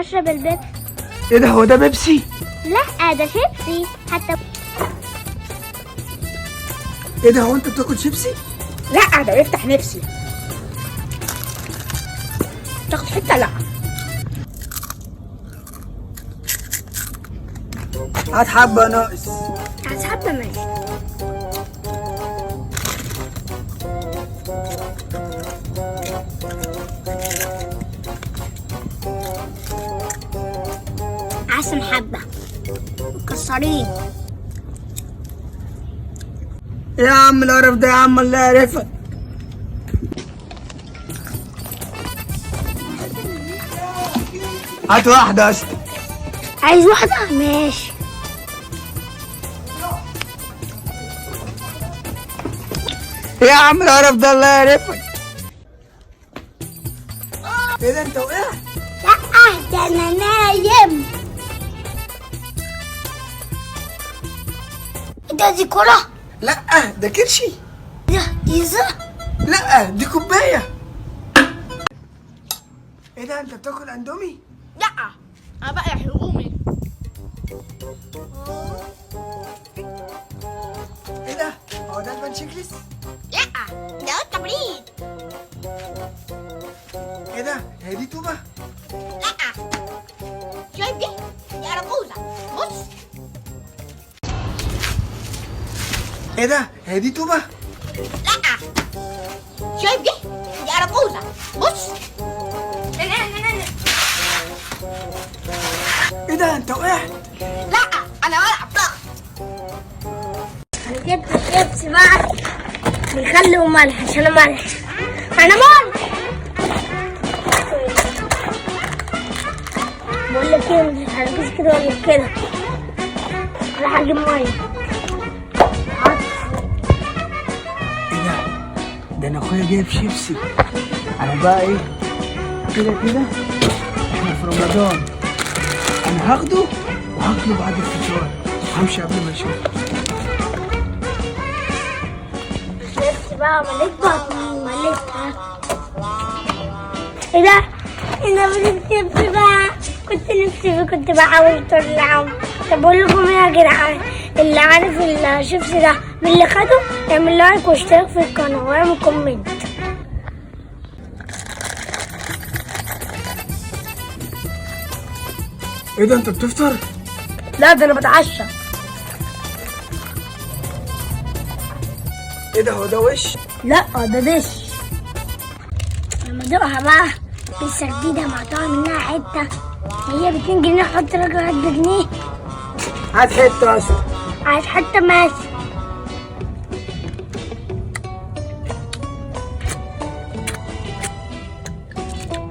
هشرب البيبسي. ايه ده؟ هو ده بيبسي؟ لا ده شيبسي حتى. ايه ده؟ هو انت بتاكل شيبسي؟ لا ده يفتح نفسي. تاخد حته؟ لا هات حبه ناقص. عايز حبه ماشي. عايز حبه مكسرين. إيه يا عم القرف ده يا عم؟ الله يعرفك. هات واحده يا اسطى. عايز واحده ماشي. ايه يا عم القرف ده؟ الله يعرفك. ايه ده؟ انت وقعت؟ لا ده انا نايم. ده دي كرة؟ لا ده كرشي. دي زر. لا دي كوبايه. ايه ده؟ انت بتاكل اندومي؟ لا انا بقى هدومي. ايه ده؟ هو ده البانشيكلس؟ لا ده التمرين. ايه ده؟ هي دي توبه؟ لا شايف دي ارجوزه. بص ايه ده؟ هي دي توبه؟ لا شايف دي ارجوزه. بص ايه ده؟ انت وقعت؟ لا انا بلعب ضغط. انا جبت شيبسي بقى بيخلي وملح عشان ملح. انا ملح. بقول لك ايه، مش هركز كده ولا كده. راح اجيب ميه. ايه ده؟ ده انا اخويا جايب شيبسي. انا بقى ايه كده كده احنا في رمضان، انا هاخده وهاكله بعد الفطار. همشي قبل ما اشوف. شيبسي بقى مليت بطني مليتها. ايه ده؟ انا بدي شيبسي بقى. كنت نفسي كنت بحاول طلعهم. طب بقول لكم ايه يا جدعان، اللي عارف الشيبسي ده من اللي خده يعمل لايك واشتراك في القناه ويعمل كومنت. ايه ده؟ انت بتفطر؟ لا ده انا بتعشى. ايه ده؟ هو ده وش؟ لا ده دش. لما ادوقها بقى لسه جديده مقطوعه منها حته. هي ب2 جنيه، حط رجل قد جنيه. هات حته اصلا. عايز حته ماشي.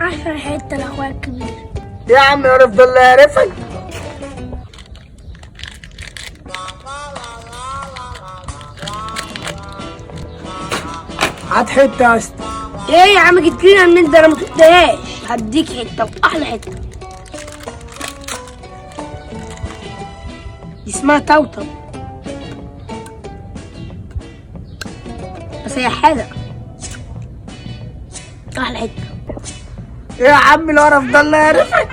عشر حته لاخويا الكبير. يا عم يعرف ده اللي يعرفك. هات حته اصلا. ايه يا عم جبت لنا منين؟ ده انا ما شفتهاش. هديك حته واحلى حته. دي اسمها توتم، بس هي حادق. احلى حته. ايه يا عم القرف ده اللي يعرفك.